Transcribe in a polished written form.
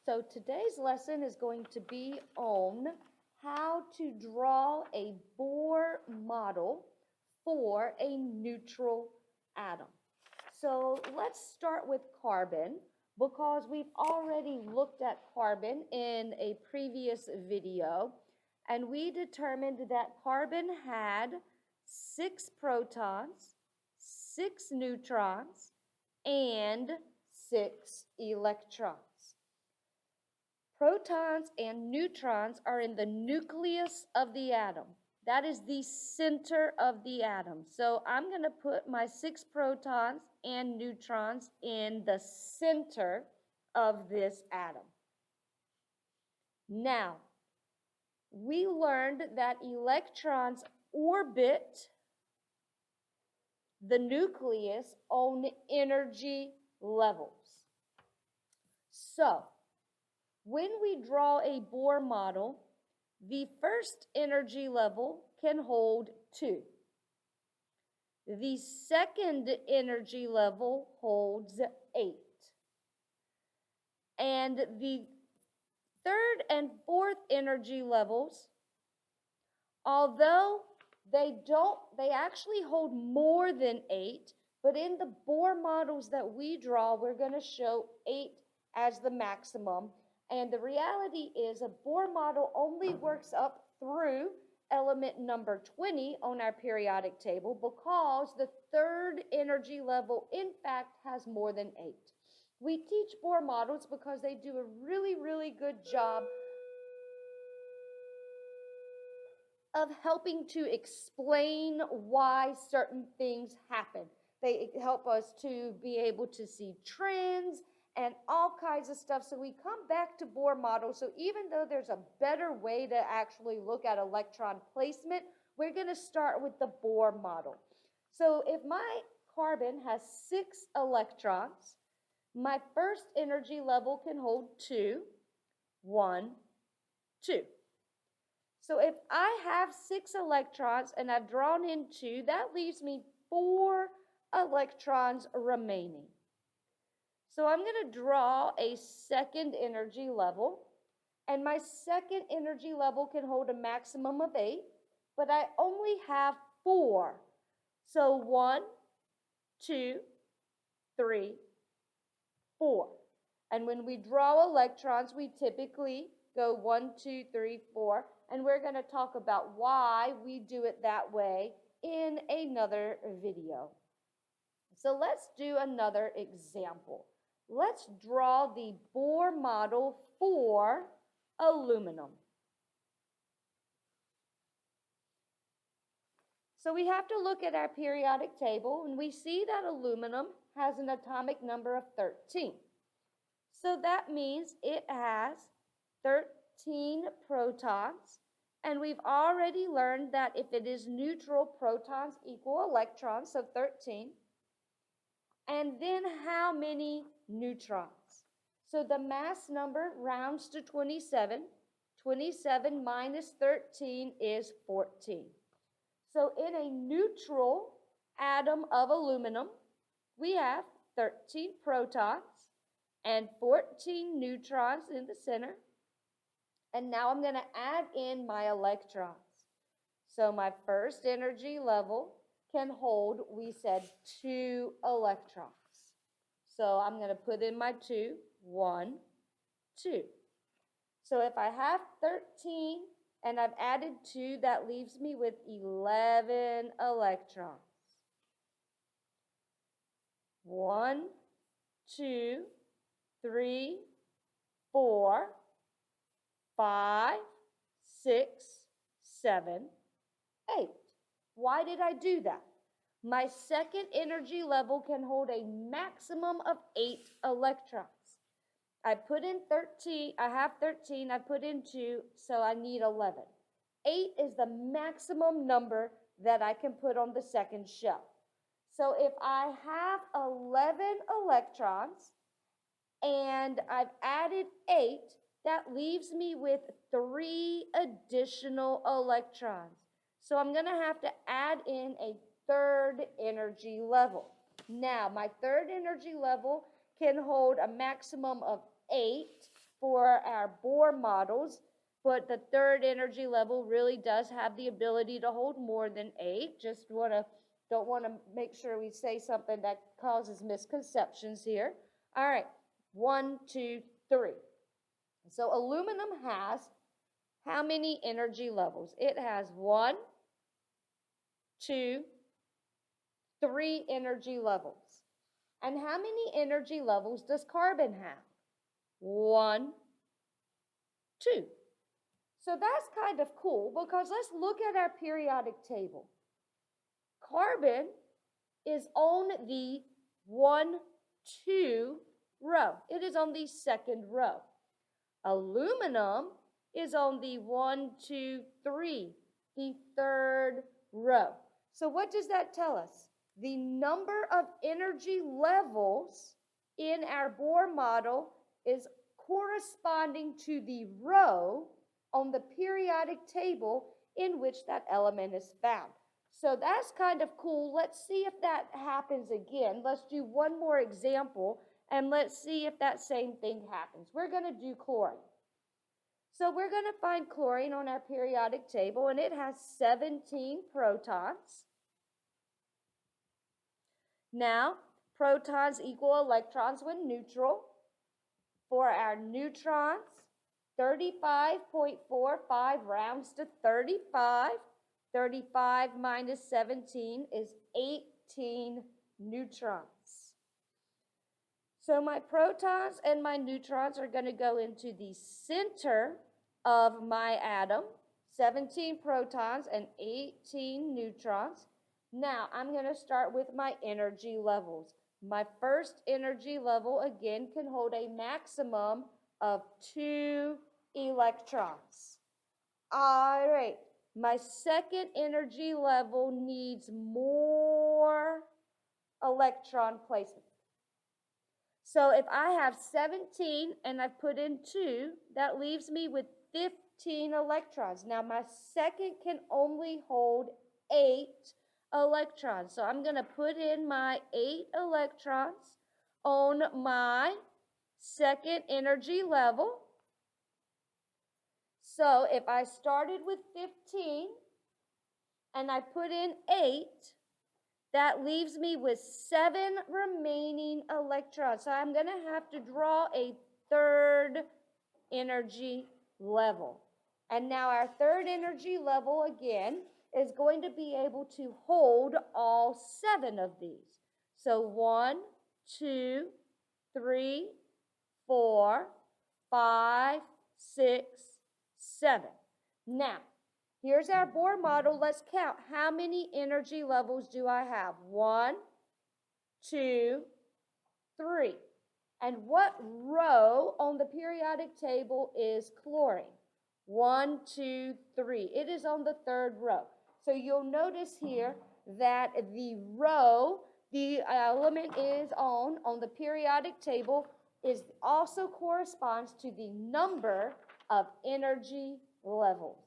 So today's lesson is going to be on how to draw a Bohr model for a neutral atom. So let's start with carbon because we've already looked at carbon in a previous video and we determined that carbon had 6 protons, 6 neutrons, and 6 electrons. Protons and neutrons are in the nucleus of the atom. That is the center of the atom. So I'm going to put my 6 protons and neutrons in the center of this atom. Now, we learned that electrons orbit the nucleus on energy levels. So, when we draw a Bohr model, the first energy level can hold 2. The second energy level holds 8. And the third and fourth energy levels, although they actually hold more than 8, but in the Bohr models that we draw, we're going to show 8 as the maximum. And the reality is a Bohr model only works up through element number 20 on our periodic table because the third energy level, in fact, has more than 8. We teach Bohr models because they do a really, really good job of helping to explain why certain things happen. They help us to be able to see trends and all kinds of stuff. So we come back to Bohr models. So even though there's a better way to actually look at electron placement, we're going to start with the Bohr model. So if my carbon has 6 electrons, my first energy level can hold 2, 1, 2. So if I have 6 electrons and I've drawn in 2, that leaves me 4 electrons remaining. So I'm going to draw a second energy level, and my second energy level can hold a maximum of 8, but I only have 4. So 1, 2, 3, 4. And when we draw electrons, we typically go 1, 2, 3, 4, and we're going to talk about why we do it that way in another video. So let's do another example. Let's draw the Bohr model for aluminum. So we have to look at our periodic table, and we see that aluminum has an atomic number of 13. So that means it has 13 protons, and we've already learned that if it is neutral, protons equal electrons, so 13. And then how many neutrons? So the mass number rounds to 27. 27 minus 13 is 14. So in a neutral atom of aluminum, we have 13 protons and 14 neutrons in the center. And now I'm going to add in my electrons. So my first energy level can hold, we said, 2 electrons. So I'm going to put in my 2, 1, 2. So if I have 13 and I've added 2, that leaves me with 11 electrons. 1, 2, 3, 4, 5, 6, 7, 8. Why did I do that? My second energy level can hold a maximum of 8 electrons. I put in 13, I have 13, I put in 2, so I need 11. 8 is the maximum number that I can put on the second shell. So if I have 11 electrons and I've added 8, that leaves me with 3 additional electrons. So I'm going to have to add in a third energy level. Now, my third energy level can hold a maximum of 8 for our Bohr models, but the third energy level really does have the ability to hold more than 8. Just don't want to make sure we say something that causes misconceptions here. All right, 1, 2, 3. So aluminum has how many energy levels? It has 1, 2, 3 energy levels. And how many energy levels does carbon have? 1, 2. So that's kind of cool because let's look at our periodic table. Carbon is on the 1, 2 row. It is on the second row. Aluminum is on the 1, 2, 3, the third row. So what does that tell us? The number of energy levels in our Bohr model is corresponding to the row on the periodic table in which that element is found. So that's kind of cool. Let's see if that happens again. Let's do one more example, and let's see if that same thing happens. We're going to do chlorine. So we're going to find chlorine on our periodic table, and it has 17 protons. Now, protons equal electrons when neutral. For our neutrons, 35.45 rounds to 35. 35 minus 17 is 18 neutrons. So my protons and my neutrons are going to go into the center of my atom, 17 protons and 18 neutrons. Now I'm going to start with my energy levels. My first energy level, again, can hold a maximum of 2 electrons. All right. My second energy level needs more electron placement. So if I have 17 and I put in 2, that leaves me with 15 electrons. Now my second can only hold 8 electrons. So I'm going to put in my 8 electrons on my second energy level. So if I started with 15 and I put in 8, that leaves me with 7 remaining electrons. So I'm going to have to draw a third energy level. And now our third energy level, again, is going to be able to hold all 7 of these. So 1, 2, 3, 4, 5, 6, 7. Now, here's our Bohr model. Let's count. How many energy levels do I have? 1, 2, 3. And what row on the periodic table is chlorine? 1, 2, 3. It is on the third row. So you'll notice here that the row the element is on the periodic table also corresponds to the number of energy levels.